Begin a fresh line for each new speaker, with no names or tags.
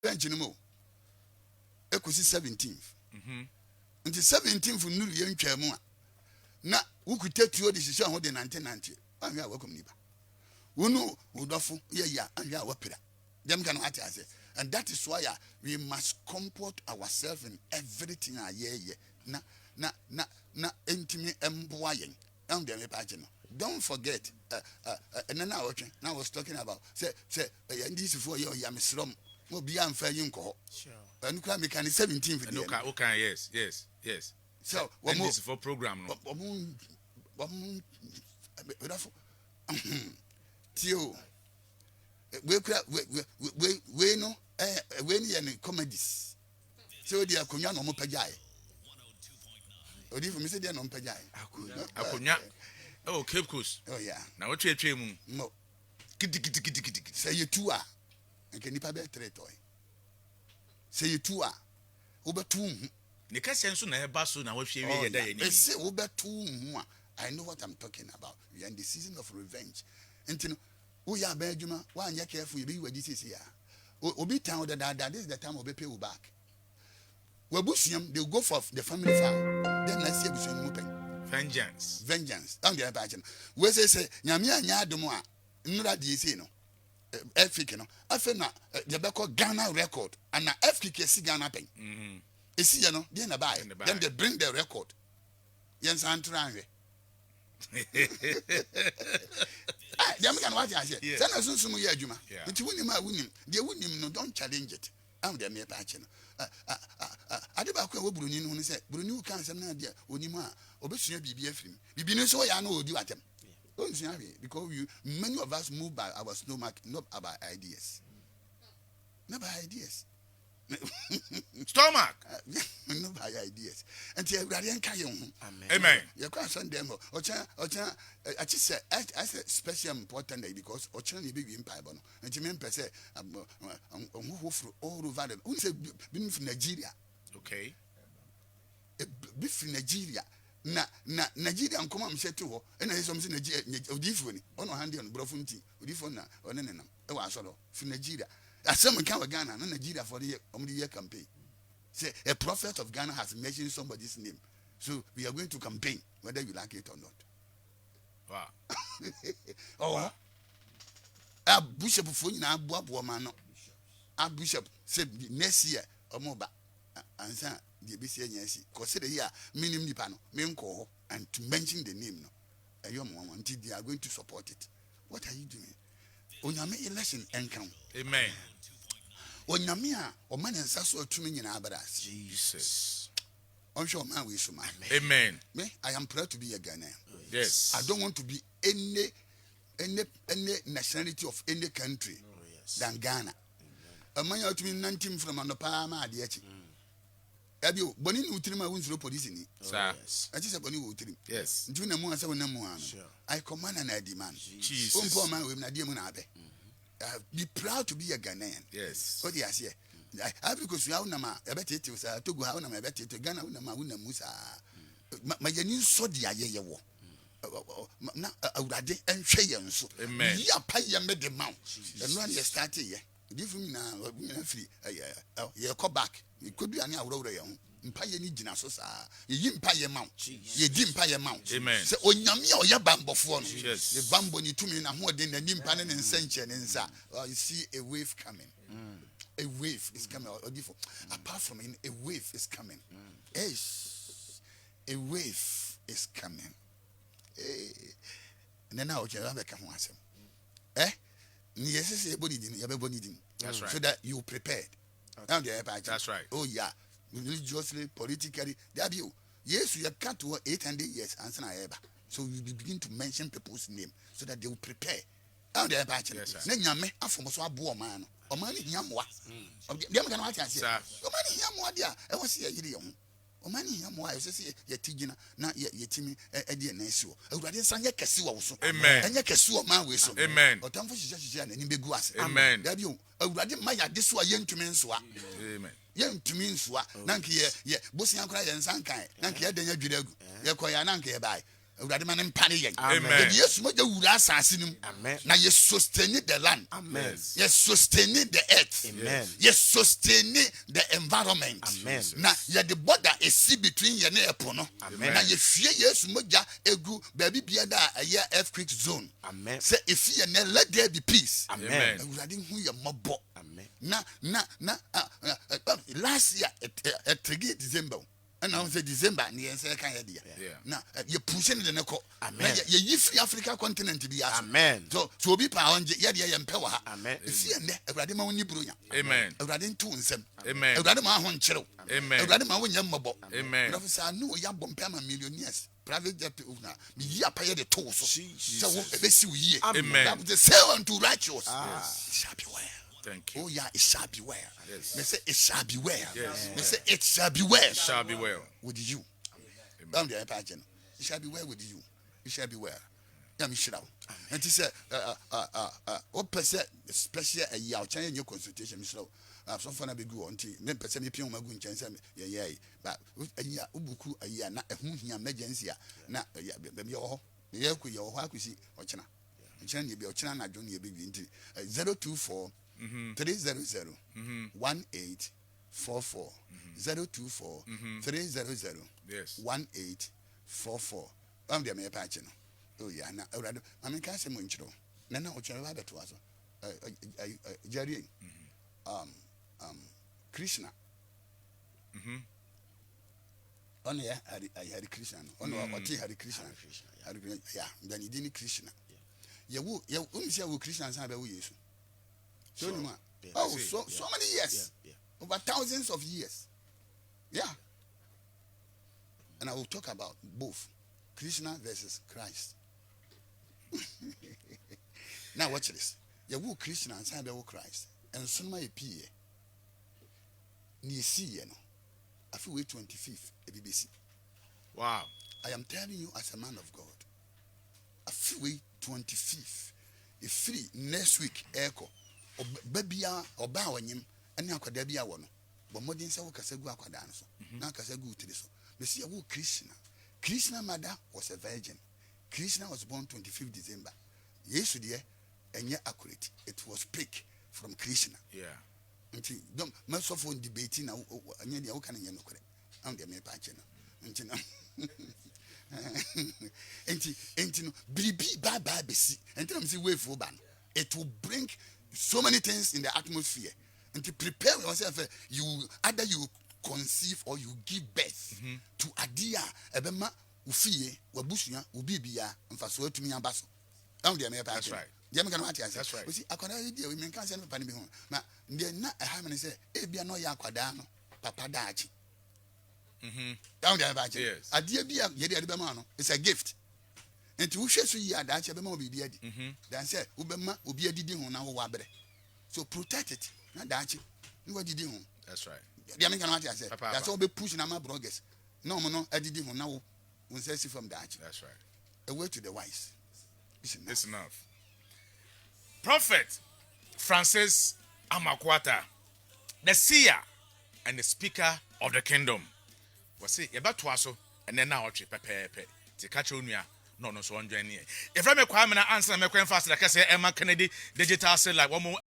bench no mo. Ekusi 17th. Until 17th nuru ye ntwa mu a. Na wukutetuo de hihye ho de 1990. Anhwe a wakom niba. Wonu wodofo ye ya anhwe a wapira. Dem kan what I say. And that is why we must comport ourselves in everything ye. Na intimi emboa yen. Don't forget and then I was talking about say this for you ya misrom mo bia amfa yin ko sure and kra me kan 17th
okay yes
so
this for program no
tio we no we ni comedies so dia akonya no mo pagyae odi for me say dia no pagyae
akonya oh Cape Coast
oh yeah
na what twe mu
no kiti say you two a nke nipa be tretoy say you two a obetu hu
ne ka senso na eba so na wahwe wie ye da ye ni
say obetu hu a I know what I'm talking about. We are in the season of revenge. Ntino wo ya ba adwuma wa anya careful you be wadi sisi ya obi town that this is the time obi pay you back. Wabusiam they go for the family farm then let's see busiam mu pen vengeance am dey ba agent we say nyame anya adom a nura die say no Africa no afa na dey be call Ghana record and na Africa si Ghana pen esi ya no dey na buy then they bring the record yen san tranwe dem kan what I say say na sunsun ye adwuma nti wonim a wonim dey wonim no don't challenge it am dey me ba agent ade ba kwa wobruni no say bruni u kan sem na dia onim a obesua bibi afrim bibi no so ya na odi watem don't see because many of us move by our stomach not about ideas not by ideas
stomach
not by ideas and you are in kayo
amen
you can send them ocha I just say as a special important day because ocha ni be wi mpa bo no and you mean per se who all over the who say been from Nigeria
okay
be from Nigeria na Nigeria nkoma am say to ho na say some say Nigeria odifo ni ono hande on brofo nti odifo na one nenam e wa asoro from Nigeria asem kan wa Ghana na Nigeria for the year campaign say a prophet of Ghana has mentioned somebody's name so we are going to campaign whether you like it or not.
Wow.
A bishop for na aboabo ma no a bishop say next year omoba ansa the bisi anyasi consider here minim nipa no menko and to mention the name no ayom until they are going to support it. What are you doing? Onyame election enkan
amen
onyame a o man nsa so atumi nyina abras
Jesus
on show man we so man
amen
me I am proud to be a Ghanaian.
Yes,
I don't want to be any nationality of any country than Ghana. A man out to be 19 from Anopama the Echi. Have you Bonnie Utrima wins police in it?
Sir,
I just a Bonnie Utrim.
Yes,
do no more 7 I command and I demand.
Jesus,
poor man with Nadia Munabe. Be proud to be a Ghanaian.
Yes,
what do you say? I because you have Nama, I bet it was to go out and I bet it to Ghana Unama Musa. My new so dear ye wo. Na awurade enhwe yen so ya pa ye me de maw eno an ye start ye give me na free ye come back ye kodu ani awurowura ye ho mpa ye ni gina so sa ye mpa ye maw ye di mpa ye maw se onyame a oya bambofo no ye bambo ni tumi na ho de na ni mpa ne nsenche ne nsa you see a wave coming. A wave is coming apart from a wave is coming. A wave is coming. And then now you have a come once. Yes, that's right. So that you prepared.
That's right.
Oh yeah, religiously, politically, that you. Yes, we have cut to 800 years answer ever. So we begin to mention people's name so that they will prepare. Yes, sir. Nyame afomoso abo man. Omani hiamwa. Dem kan what I say. Omani hiamwa dia. E wo se yiri ye ho. Omani hiamwa e se ye tigina na ye timi e de na esi wo. Awurade san ye kese wo so.
Amen.
Enye kese wo man we so.
Amen.
Otamfo hihye na ni begu ase.
Amen.
Da bi o. Awurade ma ya de so ye ntumi nso a.
Amen.
Ye ntumi nso a. Na nke ye bosia nkora ye nsan kan. Na nke ye danya dwiragu. Ye koya na nke ye bai. awurade ma ne mpane yɛn
Amen.
yesu mo de wura asase nim
Amen.
na ye sustain the land
Amen.
ye sustain the earth
Amen.
ye sustain the environment
Amen.
na ye the border is see between ye na epo no
Amen.
na ye hwie yesu moja egu baabi bia da aye earthquake zone
Amen.
say if ye na let there be peace
Amen.
awurade hu ye mobo
Amen.
last year at December and now say December ni yense kan ye dia na ye push ni de ne ko
Amen.
ye yi free Africa continent bi aso
Amen.
so obi pa onje ye de ye mpe wa ha
Amen.
if ye ne awurade ma woni bronya
Amen.
awurade ntu nsem
Amen.
awurade ma ho nkyerɛw
Amen.
awurade ma wonya mmɔbɔ
Amen.
na say no ya bɔ mpe ama millionaires private jet na me yi apaye de to so say wo ebesi wo yie
Amen.
that the say unto righteous it shall be well.
Thank you.
Oh yeah, it shall be well.
Yes.
They say it shall be well.
Yes.
They say it shall be well.
Shall be well.
With you. Amen. It shall be well with you. It shall be well. Yeah, me shall. And he said, what percent special a year change your consultation, Miss Low. Some fun be good until then percent me pion magun chance yeah but a year ubuku a year na a hunya emergency na baby oh yeah ku your ha ku si ochina ochina ye be ochina na dwo na ye be 024 300 1844 024 300
Yes.
1844 am de me patch no oh yeah na awrado am kan se mo nchiro na ochiro ba beto aso jari Krishna on yeah Hari Krishna on what Hari Krishna yeah then he didn't Krishna yeah who say Krishna san be wo Yesu so no oh so many years over thousands of years yeah and I will talk about both Krishna versus Christ. Now watch this. You will Krishna and say will Christ. And soon my PA. Ni see you know. I feel 25th a BBC.
Wow.
I am telling you as a man of God. I feel 25th. If free next week echo. Babia or bawanyim and now could there be a one. But more than so Kasegu Aquadanso. Now Kasegu to this. You see, who Krishna mother was a virgin. Krishna was born 25th December. Yes, dear, and yet accurate. It was picked from Krishna.
Yeah.
Until don't most of one debating now. And yet, how can you know? I'm the main patch. And BB bye besi. And I'm saying, wait for ban. It will bring so many things in the atmosphere. And to prepare yourself, you either you conceive or you give birth to adia ebema ufie wabusuya ubibia mfaso atumi abaso
that's right
that's right we see akwada idea we men kan say papa ne bi ho na ndie na ha me say e bia no ya akwada no papa daachi down there ba che adia bia ye de be ma no it's a gift enti wo hwe so yi adaachi be ma obi bia di dan say wo be ma obi adidi ho na wo wabere so protect it na daachi ni wo didi ho
that's right.
The American what I said. That's all be pushing my bloggers. No, I didn't even know when say from the arch.
That's right.
A way to the wise.
It's enough. Prophet Francis Amakwata, the seer and the speaker of the kingdom. Was it about twaso and then now pepe to catch on ya. No, so on journey. If I make Kwame answer, I make fast like I say, Emma Kennedy, digital say like one more.